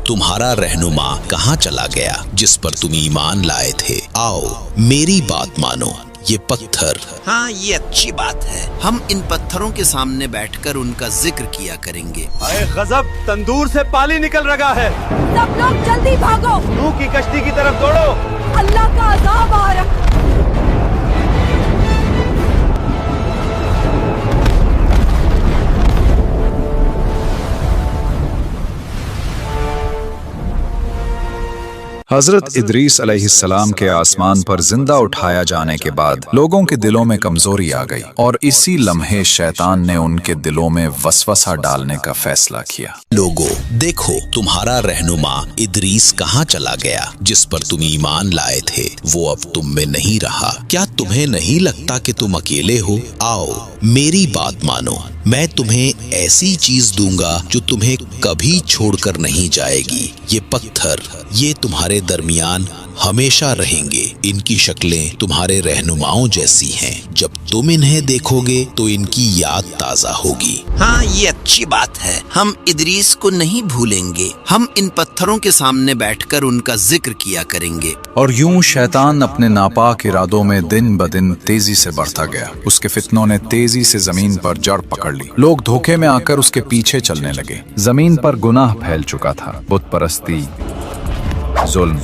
तुम्हारा रहनुमा कहाँ चला गया जिस पर तुम ईमान लाए थे? आओ मेरी बात मानो, ये पत्थर। हाँ, ये अच्छी बात है। हम इन पत्थरों के सामने बैठकर उनका जिक्र किया करेंगे। अरे गजब, तंदूर से पानी निकल रहा है। सब लोग जल्दी भागो, नूह की कश्ती की तरफ दौड़ो। अल्लाह का अज़ाब आ रहा। हजरत इदरीस अलैहिस्सलाम के आसमान पर जिंदा उठाया जाने के बाद लोगों के दिलों में कमजोरी आ गई और इसी लम्हे शैतान ने उनके दिलों में वसवसा डालने का फैसला किया। लोगों देखो, तुम्हारा रहनुमा इदरीस कहाँ चला गया जिस पर तुम ईमान लाए थे? वो अब तुम में नहीं रहा। क्या तुम्हें नहीं लगता कि तुम अकेले हो? आओ मेरी बात मानो, मैं तुम्हें ऐसी चीज दूंगा जो तुम्हें कभी छोड़कर नहीं जाएगी। ये पत्थर, ये तुम्हारे दरमियान हमेशा रहेंगे। इनकी शक्लें तुम्हारे रहनुमाओं जैसी हैं। जब तुम इन्हें देखोगे तो इनकी याद ताजा होगी। हाँ, ये अच्छी बात है। हम इदरीस को नहीं भूलेंगे। हम इन पत्थरों के सामने बैठकर उनका जिक्र किया करेंगे। और यूं शैतान अपने नापाक इरादों में दिन ब दिन तेजी से बढ़ता गया। उसके फितनों ने तेजी से जमीन पर जड़ पकड़ ली। लोग धोखे में आकर उसके पीछे चलने लगे। जमीन पर गुनाह फैल चुका था। बुत परस्ती, जुल्म,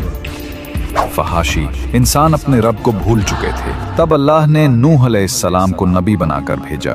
फहाशी, इंसान अपने रब को भूल चुके थे। तब अल्लाह ने नूह अलैहिस्सलाम को नबी बनाकर भेजा।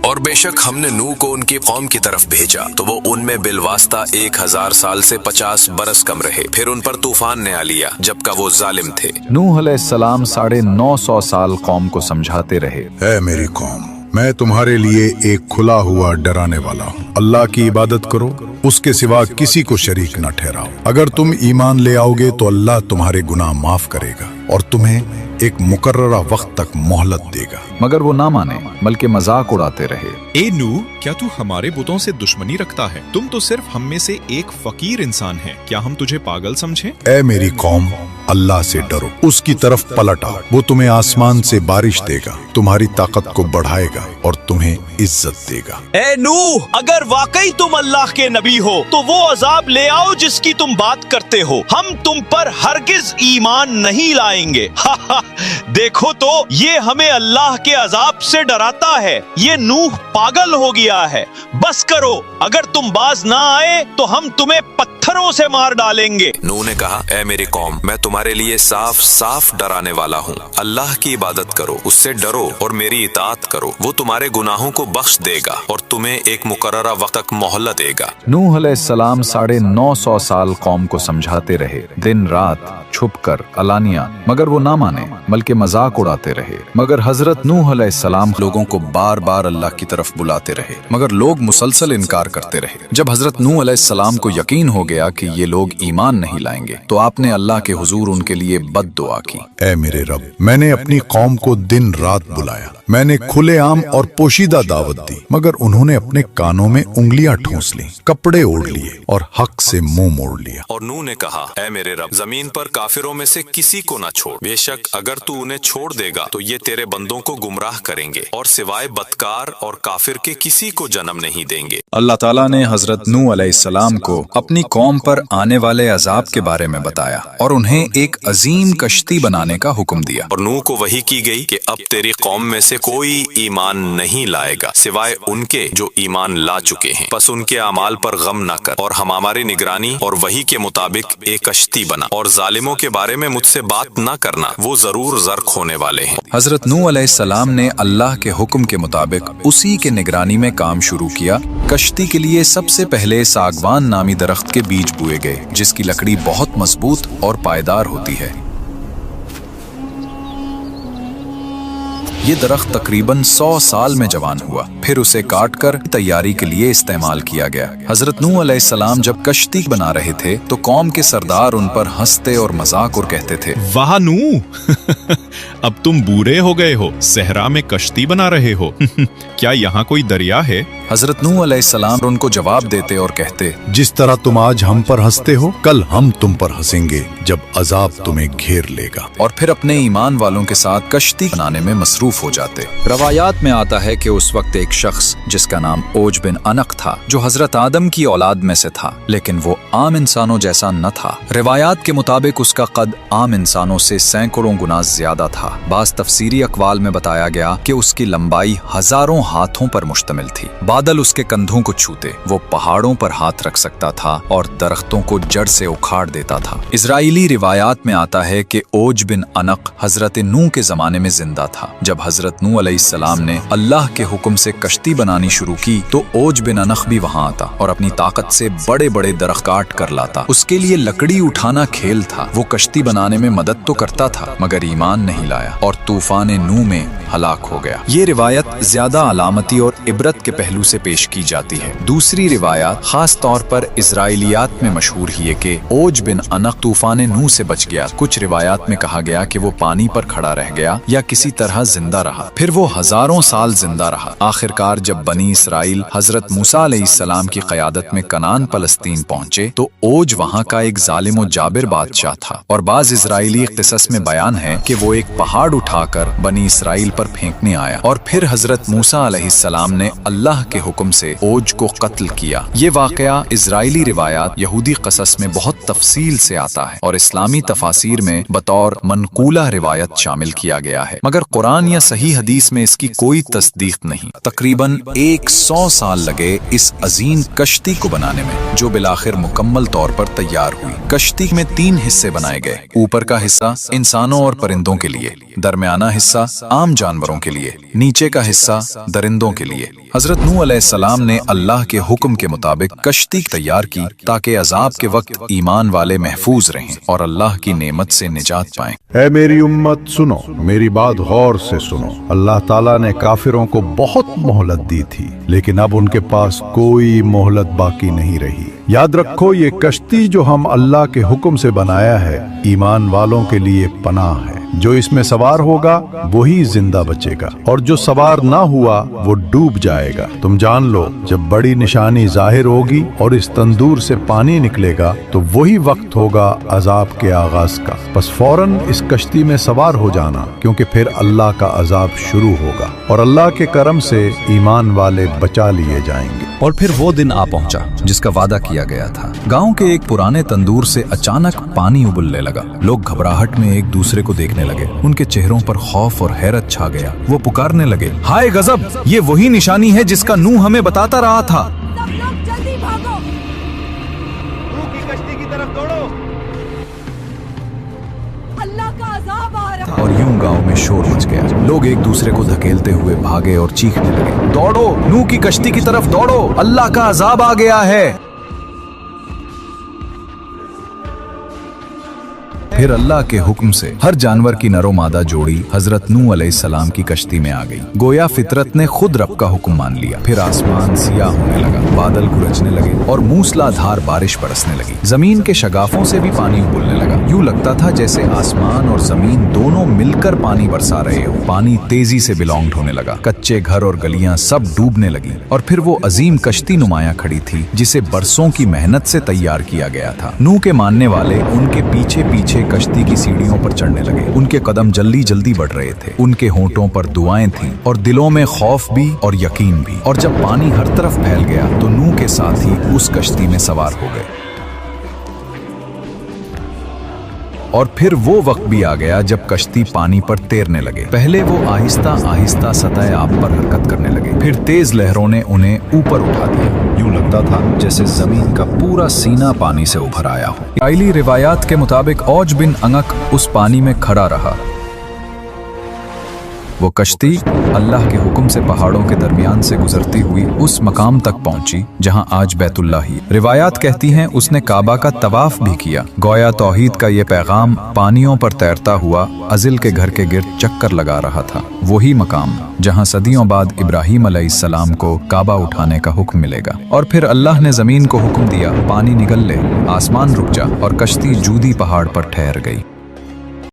और बेशक हमने नूह को उनकी कौम की तरफ भेजा तो वो उनमें बिलवास्ता 1000 साल से 50 बरस कम रहे। फिर उन पर तूफान ने आ लिया जबकि वो जालिम थे। नूह अलैहिस्सलाम 950 साल कौम को समझाते रहे, ऐ मेरी कौम, मैं तुम्हारे लिए एक खुला हुआ डराने वाला हूँ। अल्लाह की इबादत करो, उसके सिवा किसी को शरीक न ठहराओ। अगर तुम ईमान ले आओगे तो अल्लाह तुम्हारे गुनाह माफ करेगा और तुम्हें एक मुकर्ररा वक्त तक मोहलत देगा। मगर वो ना माने, बल्कि मजाक उड़ाते रहे। ए नूह, क्या तू हमारे बुतों से दुश्मनी रखता है? तुम तो सिर्फ हम में से एक फकीर इंसान है। क्या हम तुझे पागल समझें? ऐ मेरी कौम, अल्लाह से डरो, उसकी तरफ पलट आओ। वो तुम्हें आसमान से बारिश देगा, तुम्हारी ताकत को बढ़ाएगा और तुम्हें इज्जत देगा। ए नूह, अगर वाकई तुम अल्लाह के नबी हो तो वो अजाब ले आओ जिसकी तुम बात करते हो। हम तुम पर हरगिज ईमान नहीं लाएंगे। देखो तो, ये हमें अल्लाह के अजाब से डराता है। ये नूह पागल हो गया है। बस करो, अगर तुम बाज ना आए तो हम तुम्हें पत्थरों से मार डालेंगे। नूह ने कहा, ऐ मेरी कौम, मैं तुम्हारे लिए साफ साफ डराने वाला हूँ। अल्लाह की इबादत करो, उससे डरो और मेरी इताअत करो। वो तुम्हारे गुनाहों को बख्श देगा और तुम्हें एक मुकर्ररा वक्त तक मोहलत देगा। नूह अलैहिस्सलाम 950 साल कौम को समझाते रहे, दिन रात, छुपकर, अलानिया, मगर वो ना माने, बल्कि मजाक उड़ाते रहे। मगर हजरत नूह अलैहिस्सलाम लोगों को बार बार अल्लाह की तरफ बुलाते रहे, मगर लोग मुसलसल इनकार करते रहे। जब हजरत नूह अलैहिस्सलाम को यकीन हो गया कि ये लोग ईमान नहीं लाएंगे तो आपने अल्लाह के हुजूर उनके लिए बद्दुआ की। ऐ मेरे रब, मैंने अपनी कौम को दिन रात बुलाया, मैंने खुलेआम और पोशीदा दावत दी, मगर उन्होंने अपने कानों में उंगलियां ठूंस ली, कपड़े ओढ़ लिए और हक से मुंह मोड़ लिया। और नूह ने कहा, ऐ मेरे रब, जमीन पर काफिरों में से किसी को न छोड़। बेशक अगर तू उन्हें छोड़ देगा तो ये तेरे बंदों को गुमराह करेंगे और सिवाय बदकार और काफिर के किसी को जन्म नहीं देंगे। अल्लाह ताला ने हजरत नूह अलैहिस्सलाम को अपनी कौम पर आने वाले अजाब के बारे में बताया और उन्हें एक अजीम कश्ती बनाने का हुक्म दिया। और नूह को वही की गई कि अब तेरी कौम में से कोई ईमान नहीं लाएगा सिवाय उनके जो ईमान ला चुके हैं। बस उनके अमाल पर गम न कर और हम हमारी निगरानी और वही के मुताबिक एक कश्ती बना। और जालिमों के बारे में मुझसे बात न करना, वो जरूर ज़र्क होने वाले हैं। हजरत नूह अलैहिस्सलाम ने अल्लाह के हुक्म के मुताबिक उसी के निगरानी में काम शुरू किया। कश्ती के लिए सबसे पहले सागवान नामी दरख्त के बीज बोए गए, जिसकी लकड़ी बहुत मजबूत और पायदार होती है। ये दरख्त तकरीबन 100 साल में जवान हुआ, फिर उसे काटकर तैयारी के लिए इस्तेमाल किया गया। हजरत नूह अलैहिस्सलाम जब कश्ती बना रहे थे तो कौम के सरदार उन पर हंसते और मजाक और कहते थे, वाह नूह, अब तुम बूढ़े हो गए हो, सहरा में कश्ती बना रहे हो। क्या यहाँ कोई दरिया है? हजरत नूह अलैहिस्सलाम उनको जवाब देते और कहते, जिस तरह तुम आज हम पर हंसते हो, कल हम तुम पर हंसेंगे जब अजाब तुम्हें घेर लेगा। और फिर अपने ईमान वालों के साथ कश्ती बनाने में मसरूफ हो जाते। रवायात में आता है कि उस वक्त एक शख्स जिसका नाम ओज बिन अनक था, जो हजरत आदम की औलाद में से था, लेकिन वो आम इंसानों जैसा न था। रिवायात के मुताबिक उसका कद आम इंसानों से सैकड़ों गुना ज्यादा था। बाज़ तफसीरी अक़वाल में बताया गया कि उसकी लंबाई हजारों हाथों पर मुश्तमिल थी। बादल उसके कंधों को छूते, वो पहाड़ों पर हाथ रख सकता था और दरख्तों को जड़ से उखाड़ देता था। इजराइली रिवायात में आता है कि ओज बिन अनक हजरत नूह के जमाने में जिंदा था। जब हजरत नूह अलैहिस्सलाम ने अल्लाह के हुक्म से कश्ती बनानी शुरू की तो ओज बिन अनक भी वहां आता और अपनी ताकत से बड़े बड़े दरख्त काट कर लाता। उसके लिए लकड़ी उठाना खेल था। वो कश्ती बनाने में मदद तो करता था मगर ईमान नहीं लाया और तूफान नूह में हलाक हो गया। ये रिवायत ज्यादा अलामती और इबरत के पहलू से पेश की जाती है। दूसरी रिवायत खास तौर पर इजराइलियात में मशहूर है कि ओज बिन अनक तूफान नूह से बच गया। कुछ रिवायात में कहा गया कि वो पानी पर खड़ा रह गया या किसी तरह जिंदा रहा। फिर वो हजारों साल जिंदा रहा। आखिरकार जब बनी इसराइल हजरत मूसा अलैहिस्सलाम की क़यादत में कनान फलस्तीन पहुंचे तो ओज वहां का एक जालिम और जाबिर बादशाह था। और बाज़ इजराइली क़िसस में बयान है कि वो एक पहाड़ उठाकर बनी इसराइल पर फेंकने आया और फिर हजरत मूसा अलैहिस्सलाम ने अल्लाह के हुक्म से ओज को कत्ल किया। ये वाकया इजराइली रिवायात यहूदी क़सस में बहुत तफसील से आता है और इस्लामी तफासिर में बतौर मनकूला रिवायत शामिल किया गया है, मगर कुरान या सही हदीस में इसकी कोई तस्दीक नहीं। तकरीबन 100 साल लगे इस अजीम कश्ती को बनाने में, जो बिलाखिर मुकम्मल तौर पर तैयार हुई। कश्ती में 3 हिस्से बनाए गए। ऊपर का हिस्सा इंसानों और परिंदों के लिए, दरमियाना हिस्सा आम जानवरों के लिए, नीचे का हिस्सा दरिंदों के लिए। हजरत नूह अलैहिस्सलाम ने अल्लाह के हुक्म के मुताबिक कश्ती तैयार की ताकि अजाब के वक्त ईमान वाले महफूज रहें और अल्लाह की नेमत से निजात पाएं। ऐ मेरी उम्मत सुनो, मेरी बात गौर से सुनो। अल्लाह ताला ने काफिरों को बहुत मोहलत दी थी, लेकिन अब उनके पास कोई मोहलत बाकी नहीं रही। याद रखो, ये कश्ती जो हम अल्लाह के हुक्म से बनाया है, ईमान वालों के लिए पनाह है। जो इसमें सवार होगा वही जिंदा बचेगा और जो सवार ना हुआ वो डूब जाएगा। तुम जान लो, जब बड़ी निशानी जाहिर होगी और इस तंदूर से पानी निकलेगा तो वही वक्त होगा अजाब के आगाज का। बस फौरन इस कश्ती में सवार हो जाना, क्योंकि फिर अल्लाह का अजाब शुरू होगा और अल्लाह के करम से ईमान वाले बचा लिए जाएंगे। और फिर वो दिन आ पहुंचा जिसका वादा किया गया था। गांव के एक पुराने तंदूर से अचानक पानी उबलने लगा। लोग घबराहट में एक दूसरे को देखने लगे। उनके चेहरों पर खौफ और हैरत छा गया। वो पुकारने लगे, हाय गजब, ये वही निशानी है जिसका नूह हमें बताता रहा था। सब लोग जल्दी भागो। नूह की कश्ती की तरफ दौड़ो। अल्लाह का अजाब आ रहा है। और यूं गांव में शोर मच गया। लोग एक दूसरे को धकेलते हुए भागे और चीखने लगे, दौड़ो, नूह की कश्ती की तरफ दौड़ो, अल्लाह का अजाब आ गया है। फिर अल्लाह के हुक्म से हर जानवर की नरो मादा जोड़ी हजरत नूह अलैहिस्सलाम की कश्ती में आ गई। गोया फितरत ने खुद रब का हुक्म मान लिया। फिर आसमान सियाह होने लगा, बादल गरजने लगे और मूसलाधार बारिश बरसने लगी। जमीन के शगाफों से भी पानी उबलने लगा। यूं लगता था जैसे आसमान और जमीन दोनों मिलकर पानी बरसा रहे हो। पानी तेजी से बिलोंग होने लगा। कच्चे घर और गलियां सब डूबने लगी। और फिर वो अजीम कश्ती नुमाया खड़ी थी जिसे बरसों की मेहनत से तैयार किया गया था। नूह के मानने वाले उनके पीछे पीछे कश्ती की सीढ़ियों पर चढ़ने लगे। उनके कदम जल्दी जल्दी बढ़ रहे थे। उनके होंठों पर दुआएं थीं और दिलों में खौफ भी और यकीन भी। और जब पानी हर तरफ फैल गया तो नूह के साथ ही उस कश्ती में सवार हो गए। और फिर वो वक्त भी आ गया जब कश्ती पानी पर तैरने लगे। पहले वो आहिस्ता आहिस्ता सतह आब पर हरकत करने लगे। फिर तेज लहरों ने उन्हें ऊपर उठा दिया। यूं लगता था जैसे जमीन का पूरा सीना पानी से उभर आया हो। इस्राइली रिवायात के मुताबिक ओज बिन अनक उस पानी में खड़ा रहा। वो कश्ती अल्लाह के हुक्म से पहाड़ों के दरमियान से गुजरती हुई उस मकाम तक पहुंची जहां आज बैतुल्लाह ही। रिवायात कहती हैं उसने काबा का तवाफ भी किया। गोया तौहीद का ये पैगाम पानियों पर तैरता हुआ अजिल के घर के गिर्द चक्कर लगा रहा था। वही मकाम जहां सदियों बाद इब्राहीम अलैहिस्सलाम को काबा उठाने का हुक्म मिलेगा। और फिर अल्लाह ने जमीन को हुक्म दिया, पानी निकल ले, आसमान रुक जा, और कश्ती जूदी पहाड़ पर ठहर गई।